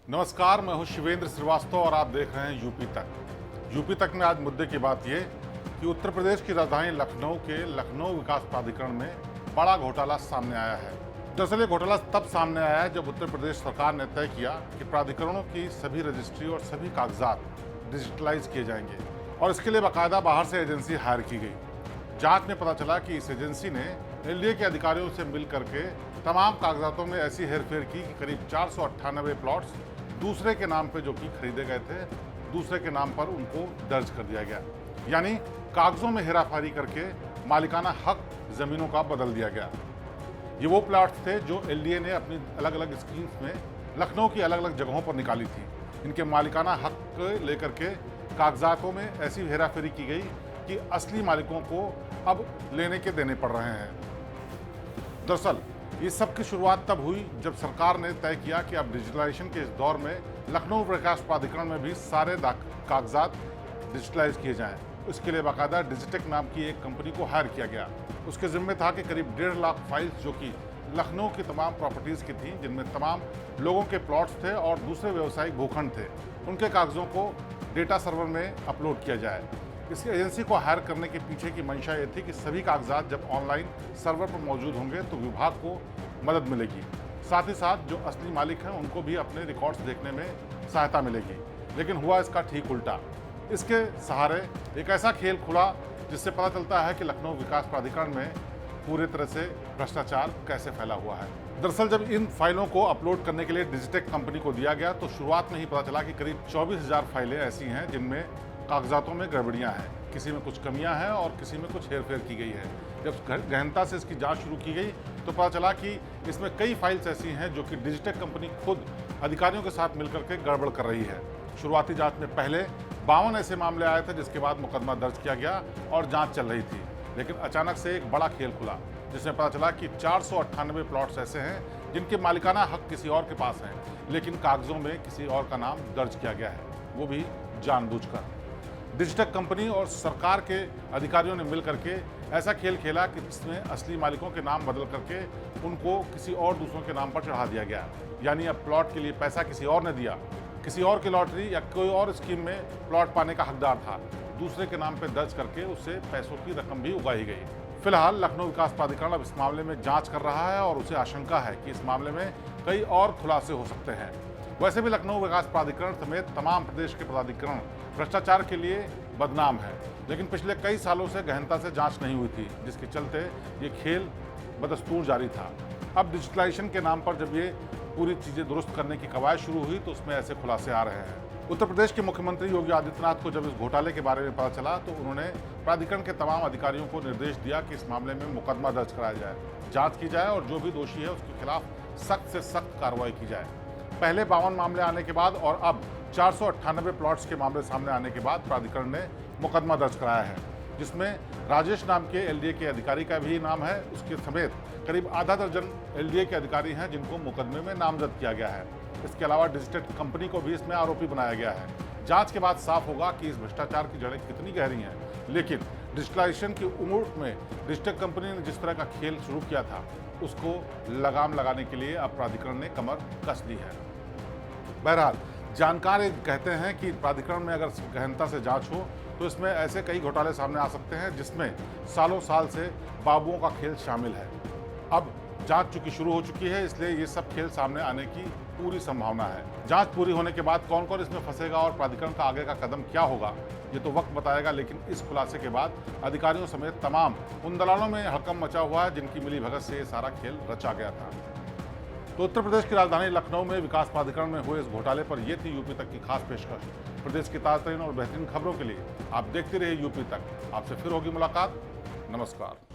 नमस्कार, मैं हूं शिवेंद्र श्रीवास्तव और आप देख रहे हैं यूपी तक। यूपी तक में आज मुद्दे की बात यह कि उत्तर प्रदेश की राजधानी लखनऊ के लखनऊ विकास प्राधिकरण में बड़ा घोटाला सामने आया है। दरअसल ये घोटाला तब सामने आया है जब उत्तर प्रदेश सरकार ने तय किया कि प्राधिकरणों की सभी रजिस्ट्री और सभी कागजात डिजिटलाइज किए जाएंगे और इसके लिए बाकायदा बाहर से एजेंसी हायर की गई। जांच में पता चला कि इस एजेंसी ने एलडीए के अधिकारियों से मिल करके तमाम कागजातों में ऐसी हेरफेर की कि करीब 498 प्लॉट्स दूसरे के नाम पे जो कि खरीदे गए थे, दूसरे के नाम पर उनको दर्ज कर दिया गया। यानी कागजों में हेराफेरी करके मालिकाना हक जमीनों का बदल दिया गया। ये वो प्लॉट्स थे जो एलडीए ने अपनी अलग अलग स्कीम्स में लखनऊ की अलग अलग जगहों पर निकाली थी। इनके मालिकाना हक लेकर के कागजातों में ऐसी हेराफेरी की गई कि असली मालिकों को अब लेने के देने पड़ रहे हैं। दरअसल इस सब की शुरुआत तब हुई जब सरकार ने तय किया कि अब डिजिटलाइजेशन के इस दौर में लखनऊ विकास प्राधिकरण में भी सारे कागजात डिजिटलाइज किए जाएं। इसके लिए बाकायदा डिजिटेक नाम की एक कंपनी को हायर किया गया। उसके जिम्मे था कि करीब 1.5 लाख फाइल्स जो कि लखनऊ की तमाम प्रॉपर्टीज़ की थी, जिनमें तमाम लोगों के प्लॉट्स थे और दूसरे व्यावसायिक भूखंड थे, उनके कागजों को डेटा सर्वर में अपलोड किया जाए। इस एजेंसी को हायर करने के पीछे की मंशा ये थी कि सभी कागजात जब ऑनलाइन सर्वर पर मौजूद होंगे तो विभाग को मदद मिलेगी, साथ ही साथ जो असली मालिक हैं उनको भी अपने रिकॉर्ड्स देखने में सहायता मिलेगी। लेकिन हुआ इसका ठीक उल्टा। इसके सहारे एक ऐसा खेल खुला जिससे पता चलता है कि लखनऊ विकास प्राधिकरण में पूरी तरह से भ्रष्टाचार कैसे फैला हुआ है। दरअसल जब इन फाइलों को अपलोड करने के लिए डिजिटेक कंपनी को दिया गया तो शुरुआत में ही पता चला कि करीब 24,000 फाइलें ऐसी हैं जिनमें कागजातों में गड़बड़ियां हैं, किसी में कुछ कमियां हैं और किसी में कुछ हेरफेर की गई है। जब गहनता से इसकी जांच शुरू की गई तो पता चला कि इसमें कई फाइल्स ऐसी हैं जो कि डिजिटेक कंपनी खुद अधिकारियों के साथ मिलकर के गड़बड़ कर रही है। शुरुआती जांच में पहले 52 ऐसे मामले आए थे जिसके बाद मुकदमा दर्ज किया गया और जांच चल रही थी। लेकिन अचानक से एक बड़ा खेल खुला जिसमें पता चला कि 498 प्लॉट्स ऐसे हैं जिनके मालिकाना हक किसी और के पास हैं, लेकिन कागजों में किसी और का नाम दर्ज किया गया है, वो भी जानबूझकर। डिजिटेक कंपनी और सरकार के अधिकारियों ने मिल करके ऐसा खेल खेला कि जिसमें असली मालिकों के नाम बदल करके उनको किसी और दूसरों के नाम पर चढ़ा दिया गया। यानी अब प्लॉट के लिए पैसा किसी और ने दिया, किसी और की लॉटरी या कोई और स्कीम में प्लॉट पाने का हकदार था, दूसरे के नाम पर दर्ज करके उससे पैसों की रकम भी उगाई गई। फिलहाल लखनऊ विकास प्राधिकरण अब इस मामले में जांच कर रहा है और उसे आशंका है कि इस मामले में कई और खुलासे हो सकते हैं। वैसे भी लखनऊ विकास प्राधिकरण समेत तमाम प्रदेश के प्राधिकरण भ्रष्टाचार के लिए बदनाम है, लेकिन पिछले कई सालों से गहनता से जांच नहीं हुई थी, जिसके चलते ये खेल बदस्तूर जारी था। अब डिजिटलाइजेशन के नाम पर जब ये पूरी चीज़ें दुरुस्त करने की कवायद शुरू हुई तो उसमें ऐसे खुलासे आ रहे हैं। उत्तर प्रदेश के मुख्यमंत्री योगी आदित्यनाथ को जब इस घोटाले के बारे में पता चला तो उन्होंने प्राधिकरण के तमाम अधिकारियों को निर्देश दिया कि इस मामले में मुकदमा दर्ज कराया जाए, जाँच की जाए और जो भी दोषी है उसके खिलाफ सख्त से सख्त कार्रवाई की जाए। पहले 52 मामले आने के बाद और अब 498 प्लॉट्स के मामले सामने आने के बाद प्राधिकरण ने मुकदमा दर्ज कराया है, जिसमें राजेश नाम के एलडीए के अधिकारी का भी नाम है। उसके समेत करीब आधा दर्जन एलडीए के अधिकारी हैं जिनको मुकदमे में नामजद किया गया है। इसके अलावा डिजिटेक कंपनी को भी इसमें आरोपी बनाया गया है। जांच के बाद साफ होगा कि इस भ्रष्टाचार की जड़ें कितनी गहरी हैं। लेकिन डिजिटलाइजेशन की उम्र में डिजिटेक कंपनी ने जिस तरह का खेल शुरू किया था उसको लगाम लगाने के लिए अब प्राधिकरण ने कमर कस ली है। बहरहाल जानकार कहते हैं कि प्राधिकरण में अगर गहनता से जांच हो तो इसमें ऐसे कई घोटाले सामने आ सकते हैं जिसमें सालों साल से बाबुओं का खेल शामिल है। अब जांच चूंकि शुरू हो चुकी है, इसलिए ये सब खेल सामने आने की पूरी संभावना है। जांच पूरी होने के बाद कौन कौन इसमें फंसेगा और प्राधिकरण का आगे का कदम क्या होगा ये तो वक्त बताएगा। लेकिन इस खुलासे के बाद अधिकारियों समेत तमाम उन दलालों में हड़कंप मचा हुआ है जिनकी मिलीभगत से ये सारा खेल रचा गया था। तो उत्तर प्रदेश की राजधानी लखनऊ में विकास प्राधिकरण में हुए इस घोटाले पर यह थी यूपी तक की खास पेशकश। प्रदेश की ताज़ा तरीन और बेहतरीन खबरों के लिए आप देखते रहिए यूपी तक। आपसे फिर होगी मुलाकात। नमस्कार।